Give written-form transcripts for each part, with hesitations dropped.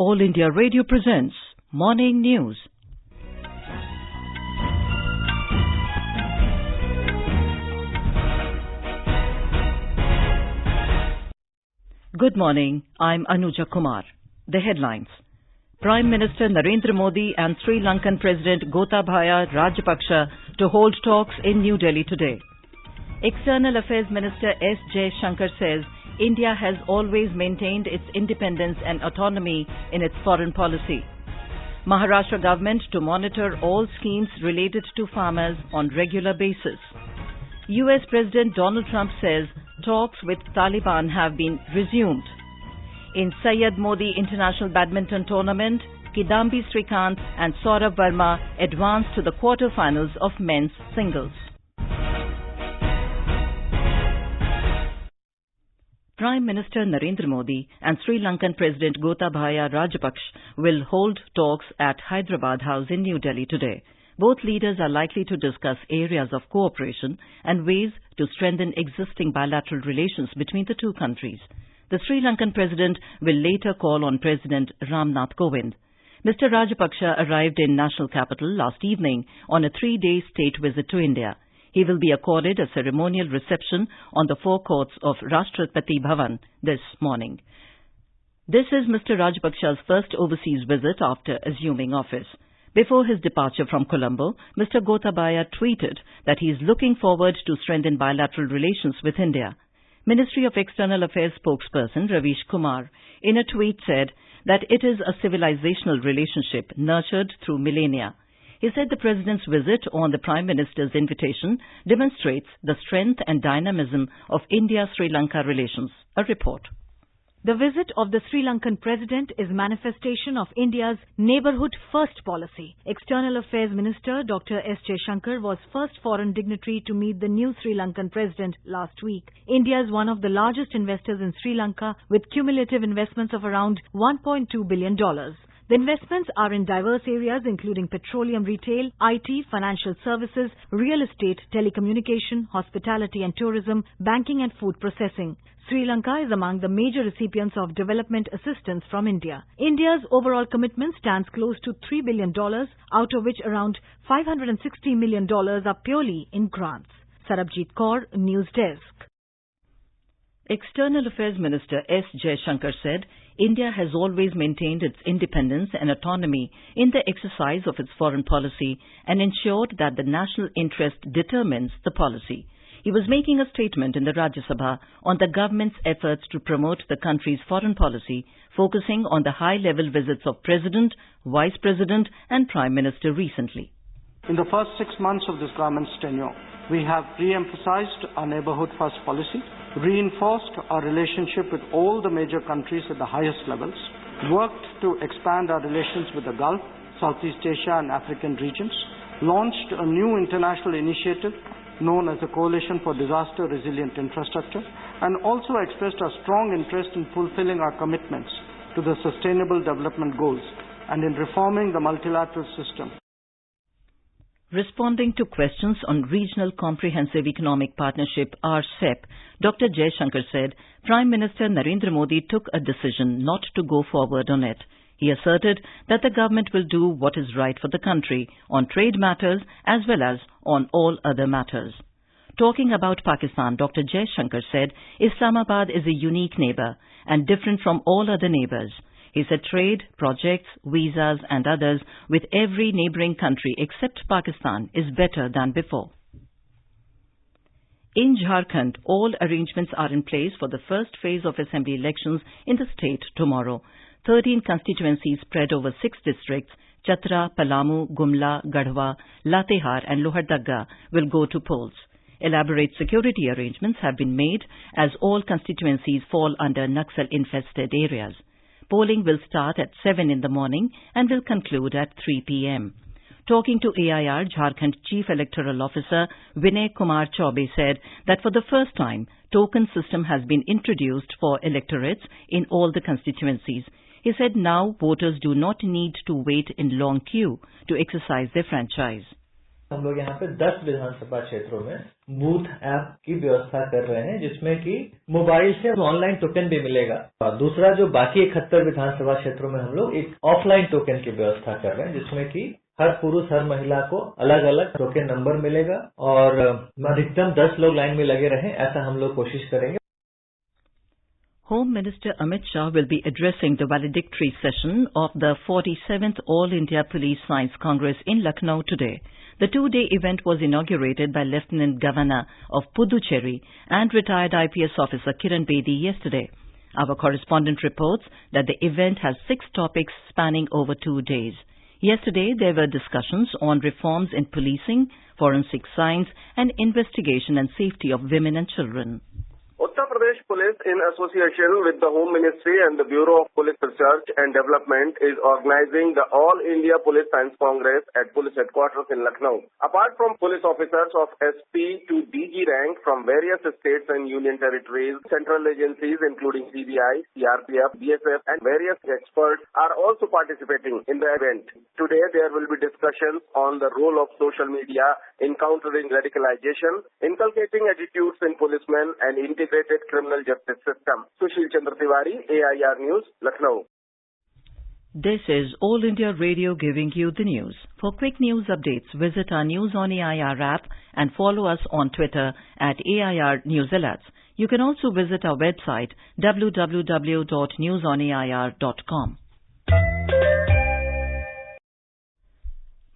All India Radio presents Morning News. Good morning, I'm Anuja Kumar. The headlines. Prime Minister Narendra Modi and Sri Lankan President Gotabaya Rajapaksa to hold talks in New Delhi today. External Affairs Minister S Jaishankar says India has always maintained its independence and autonomy in its foreign policy. Maharashtra government to monitor all schemes related to farmers on regular basis. US President Donald Trump says talks with Taliban have been resumed. In Syed Modi International Badminton Tournament, Kidambi Srikanth and Sourabh Verma advanced to the quarterfinals of men's singles. Prime Minister Narendra Modi and Sri Lankan President Gotabaya Rajapaksa will hold talks at Hyderabad House in New Delhi today. Both leaders are likely to discuss areas of cooperation and ways to strengthen existing bilateral relations between the two countries. The Sri Lankan President will later call on President Ramnath Kovind. Mr. Rajapaksa arrived in national capital last evening on a 3-day state visit to India. He will be accorded a ceremonial reception on the forecourts of Rashtrapati Bhavan this morning. This is Mr. Rajapaksa's first overseas visit after assuming office. Before his departure from Colombo, Mr. Gotabaya tweeted that he is looking forward to strengthen bilateral relations with India. Ministry of External Affairs spokesperson Ravish Kumar in a tweet said that it is a civilizational relationship nurtured through millennia. He said the President's visit on the Prime Minister's invitation demonstrates the strength and dynamism of India-Sri Lanka relations. A report. The visit of the Sri Lankan President is manifestation of India's neighbourhood first policy. External Affairs Minister Dr. S Jaishankar was first foreign dignitary to meet the new Sri Lankan President last week. India is one of the largest investors in Sri Lanka with cumulative investments of around $1.2 billion. The investments are in diverse areas including petroleum retail, IT, financial services, real estate, telecommunication, hospitality and tourism, banking and food processing. Sri Lanka is among the major recipients of development assistance from India. India's overall commitment stands close to $3 billion, out of which around $560 million are purely in grants. Sarabjit Kaur, News Desk. External Affairs Minister S Jaishankar said India has always maintained its independence and autonomy in the exercise of its foreign policy and ensured that the national interest determines the policy. He was making a statement in the Rajya Sabha on the government's efforts to promote the country's foreign policy, focusing on the high-level visits of President, Vice President and Prime Minister recently. In the first 6 months of this government's tenure, we have re-emphasized our neighborhood first policy, reinforced our relationship with all the major countries at the highest levels, worked to expand our relations with the Gulf, Southeast Asia and African regions, launched a new international initiative known as the Coalition for Disaster Resilient Infrastructure, and also expressed a strong interest in fulfilling our commitments to the Sustainable Development Goals and in reforming the multilateral system. Responding to questions on Regional Comprehensive Economic Partnership RCEP, Dr. Jaishankar said Prime Minister Narendra Modi took a decision not to go forward on it. He asserted that the government will do what is right for the country on trade matters as well as on all other matters. Talking about Pakistan, Dr. Jaishankar said Islamabad is a unique neighbour and different from all other neighbours. He said trade, projects, visas and others with every neighbouring country except Pakistan is better than before. In Jharkhand, all arrangements are in place for the first phase of assembly elections in the state tomorrow. 13 constituencies spread over 6 districts, Chatra, Palamu, Gumla, Gadhwa, Latehar and Lohardaga will go to polls. Elaborate security arrangements have been made as all constituencies fall under Naxal-infested areas. Polling will start at 7 in the morning and will conclude at 3 p.m. Talking to AIR, Jharkhand Chief Electoral Officer Vinay Kumar Chaubey said that for the first time, token system has been introduced for electorates in all the constituencies. He said now voters do not need to wait in long queue to exercise their franchise. हम लोग यहाँ पे 10 विधानसभा क्षेत्रों में booth app की व्यवस्था कर रहे हैं, जिसमें कि मोबाइल से ऑनलाइन टोकन भी मिलेगा। और दूसरा, जो बाकी 71 विधानसभा क्षेत्रों में हम लोग एक ऑफलाइन टोकन की व्यवस्था कर रहे हैं, जिसमें कि हर पुरुष हर महिला को अलग अलग टोकन नंबर मिलेगा और अधिकतम 10 लोग लाइन में लगे रहें, ऐसा हम लोग कोशिश करेंगे। Home Minister Amit Shah will be addressing the valedictory session of the 47th All India Police Science Congress in Lucknow today. The two-day event was inaugurated by Lieutenant Governor of Puducherry and retired IPS officer Kidambi yesterday. Our correspondent reports that the event has 6 topics spanning over 2 days. Yesterday, there were discussions on reforms in policing, forensic science, and investigation and safety of women and children. Uttar Pradesh Police, in association with the Home Ministry and the Bureau of Police Research and Development, is organizing the All India Police Science Congress at Police Headquarters in Lucknow. Apart from police officers of SP to DG rank from various states and union territories, central agencies including CBI, CRPF, BSF and various experts are also participating in the event. Today there will be discussions on the role of social media in countering radicalization, inculcating attitudes in policemen and integrated criminal justice system. Sushil Chandra Tiwari, AIR News, Lucknow. This is All India Radio giving you the news. For quick news updates, visit our News on AIR app and follow us on Twitter at AIR News Alerts. You can also visit our website www.newsonair.com.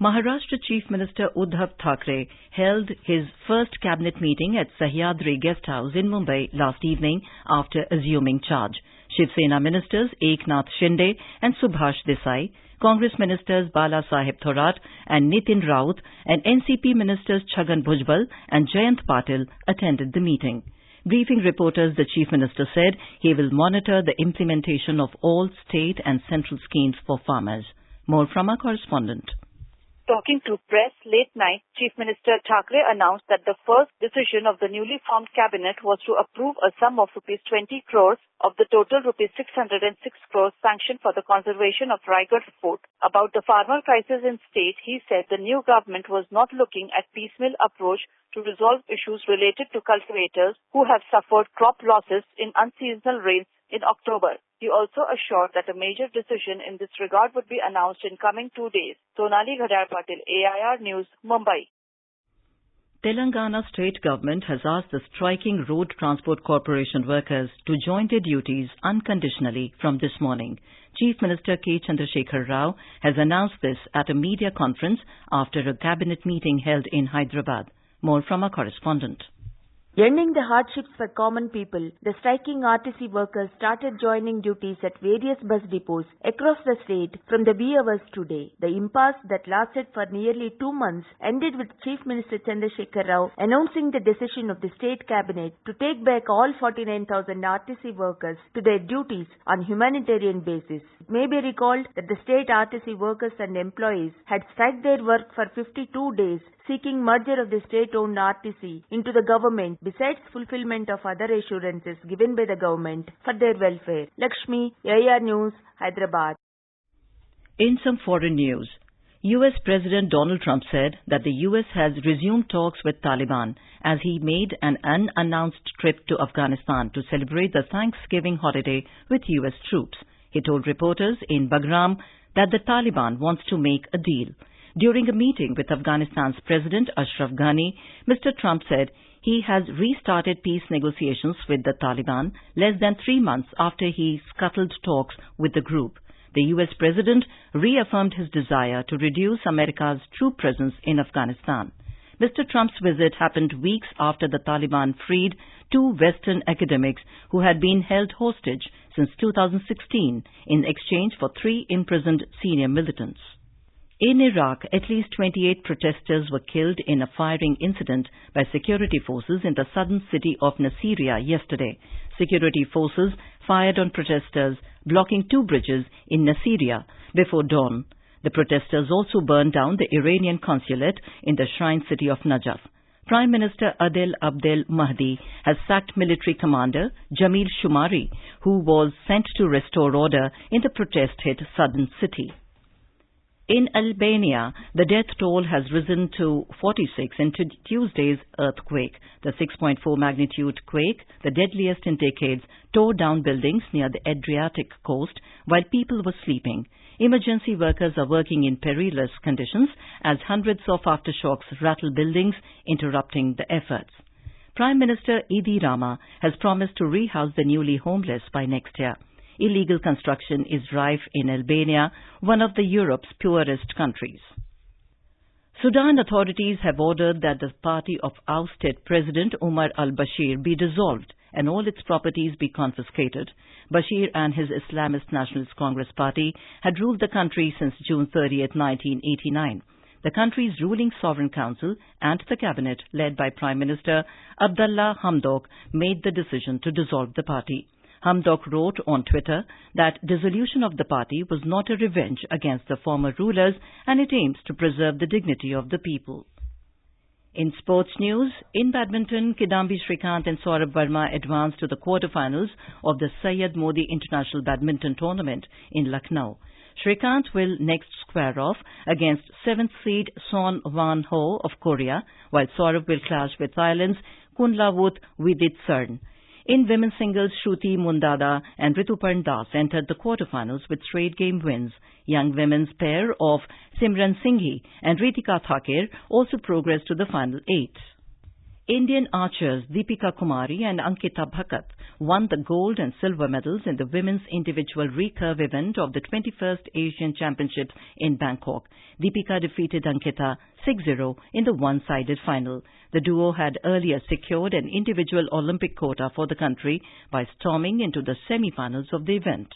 Maharashtra Chief Minister Uddhav Thackeray held his first cabinet meeting at Sahyadri Guest House in Mumbai last evening after assuming charge. Shiv Sena ministers Eknath Shinde and Subhash Desai, Congress ministers Bala Saheb Thorat and Nitin Raut, and NCP ministers Chhagan Bhujbal and Jayant Patil attended the meeting. Briefing reporters, the Chief Minister said he will monitor the implementation of all state and central schemes for farmers. More from our correspondent. Talking to press late night, Chief Minister Thackeray announced that the first decision of the newly formed cabinet was to approve a sum of rupees 20 crores of the total rupees 606 crores sanctioned for the conservation of Raigad Fort. About the farmer crisis in state, he said the new government was not looking at piecemeal approach to resolve issues related to cultivators who have suffered crop losses in unseasonal rains in October. He also assured that a major decision in this regard would be announced in coming 2 days. Sonali Ghadar Patil, AIR News, Mumbai. Telangana state government has asked the striking Road Transport Corporation workers to join their duties unconditionally from this morning. Chief Minister K. Chandrasekhar Rao has announced this at a media conference after a cabinet meeting held in Hyderabad. More from our correspondent. Ending the hardships for common people, the striking RTC workers started joining duties at various bus depots across the state from the wee hours today. The impasse that lasted for nearly 2 months ended with Chief Minister Chandrasekhar Rao announcing the decision of the state cabinet to take back all 49,000 RTC workers to their duties on humanitarian basis. It may be recalled that the state RTC workers and employees had striked their work for 52 days, seeking merger of the state-owned RTC into the government, besides fulfillment of other assurances given by the government for their welfare. Lakshmi, AIR News, Hyderabad. In some foreign news, U.S. President Donald Trump said that the U.S. has resumed talks with Taliban as he made an unannounced trip to Afghanistan to celebrate the Thanksgiving holiday with U.S. troops. He told reporters in Bagram that the Taliban wants to make a deal. During a meeting with Afghanistan's President Ashraf Ghani, Mr. Trump said he has restarted peace negotiations with the Taliban less than 3 months after he scuttled talks with the group. The U.S. President reaffirmed his desire to reduce America's troop presence in Afghanistan. Mr. Trump's visit happened weeks after the Taliban freed 2 Western academics who had been held hostage since 2016 in exchange for 3 imprisoned senior militants. In Iraq, at least 28 protesters were killed in a firing incident by security forces in the southern city of Nasiriyah yesterday. Security forces fired on protesters, blocking 2 bridges in Nasiriyah before dawn. The protesters also burned down the Iranian consulate in the shrine city of Najaf. Prime Minister Adel Abdel Mahdi has sacked military commander Jamil Shumari, who was sent to restore order in the protest-hit southern city. In Albania, the death toll has risen to 46 in Tuesday's earthquake. The 6.4 magnitude quake, the deadliest in decades, tore down buildings near the Adriatic coast while people were sleeping. Emergency workers are working in perilous conditions as hundreds of aftershocks rattle buildings, interrupting the efforts. Prime Minister Edi Rama has promised to rehouse the newly homeless by next year. Illegal construction is rife in Albania, one of Europe's poorest countries. Sudan authorities have ordered that the party of ousted President Omar al-Bashir be dissolved and all its properties be confiscated. Bashir and his Islamist Nationalist Congress party had ruled the country since June 30, 1989. The country's ruling Sovereign Council and the cabinet, led by Prime Minister Abdullah Hamdok, made the decision to dissolve the party. Hamdok wrote on Twitter that dissolution of the party was not a revenge against the former rulers and it aims to preserve the dignity of the people. In sports news, in badminton, Kidambi, Srikanth and Sourabh Verma advanced to the quarterfinals of the Syed Modi International Badminton Tournament in Lucknow. Srikanth will next square off against 7th seed Son Wan Ho of Korea, while Sourabh will clash with Thailand's Kunlavut Widitsarn. In women's singles, Shruti Mundada and Rituparn Das entered the quarterfinals with straight game wins. Young women's pair of Simran Singhi and Ritika Thakir also progressed to the final 8. Indian archers Deepika Kumari and Ankita Bhakat won the gold and silver medals in the women's individual recurve event of the 21st Asian Championships in Bangkok. Deepika defeated Ankita 6-0 in the one-sided final. The duo had earlier secured an individual Olympic quota for the country by storming into the semi-finals of the event.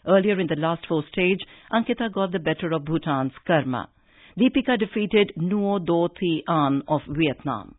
Earlier in the last four stage, Ankita got the better of Bhutan's Karma. Deepika defeated Nuo Do Thi An of Vietnam.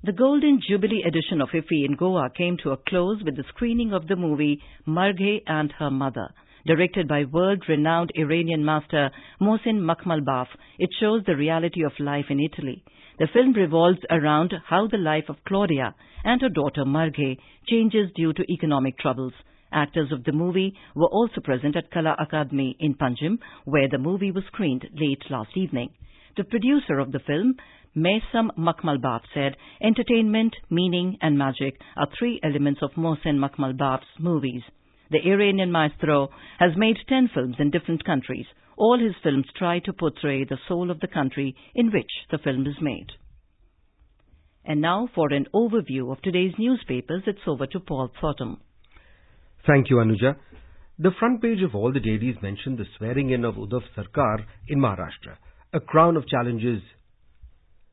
The Golden Jubilee edition of IFFI in Goa came to a close with the screening of the movie Marghe and Her Mother. Directed by world-renowned Iranian master Mohsin Makhmalbaf, it shows the reality of life in Italy. The film revolves around how the life of Claudia and her daughter Marghe changes due to economic troubles. Actors of the movie were also present at Kala Akademi in Panjim, where the movie was screened late last evening. The producer of the film, Maisam Makhmalbaf, said, "Entertainment, meaning and magic are three elements of Mohsin Makhmalbaf's movies. The Iranian maestro has made 10 films in different countries. All his films try to portray the soul of the country in which the film is made." And now for an overview of today's newspapers, it's over to Paul Thornton. Thank you, Anuja. The front page of all the dailies mentioned the swearing-in of Uddhav Sarkar in Maharashtra. A crown of challenges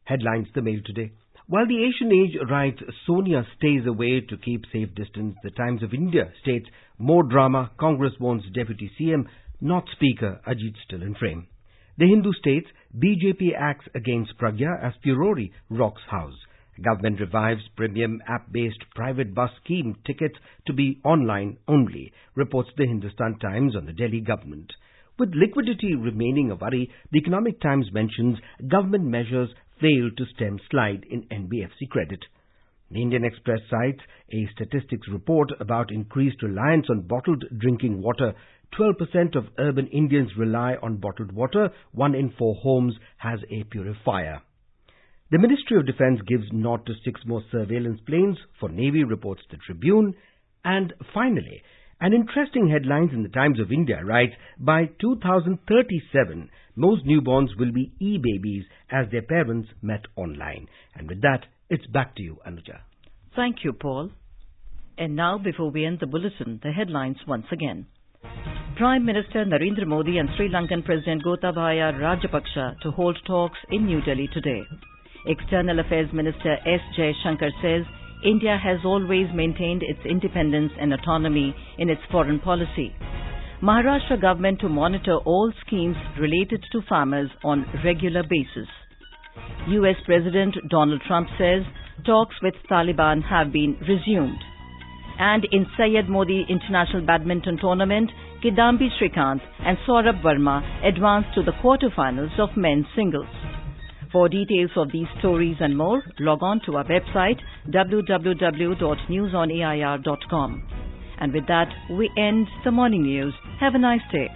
headlines the Mail today. While the Asian Age writes Sonia stays away to keep safe distance, the Times of India states more drama, Congress warns Deputy CM, not Speaker Ajit still in frame. The Hindu states BJP acts against Pragya as furore rocks House. Government revives premium app-based private bus scheme tickets to be online only, reports the Hindustan Times on the Delhi government. With liquidity remaining a worry, the Economic Times mentions government measures fail to stem slide in NBFC credit. The Indian Express cites a statistics report about increased reliance on bottled drinking water. 12% of urban Indians rely on bottled water. 1 in 4 homes has a purifier. The Ministry of Defence gives nod to 6 more surveillance planes for Navy, reports the Tribune. And finally, an interesting headline in the Times of India writes, by 2037, most newborns will be e-babies as their parents met online. And with that, it's back to you, Anuja. Thank you, Paul. And now, before we end the bulletin, the headlines once again. Prime Minister Narendra Modi and Sri Lankan President Gotabaya Rajapaksa to hold talks in New Delhi today. External Affairs Minister S Jaishankar says India has always maintained its independence and autonomy in its foreign policy. Maharashtra government to monitor all schemes related to farmers on regular basis. US President Donald Trump says talks with Taliban have been resumed. And in Syed Modi International Badminton Tournament, Kidambi, Srikanth and Sourabh Verma advanced to the quarterfinals of men's singles. For details of these stories and more, log on to our website www.newsonair.com. And with that, we end the morning news. Have a nice day.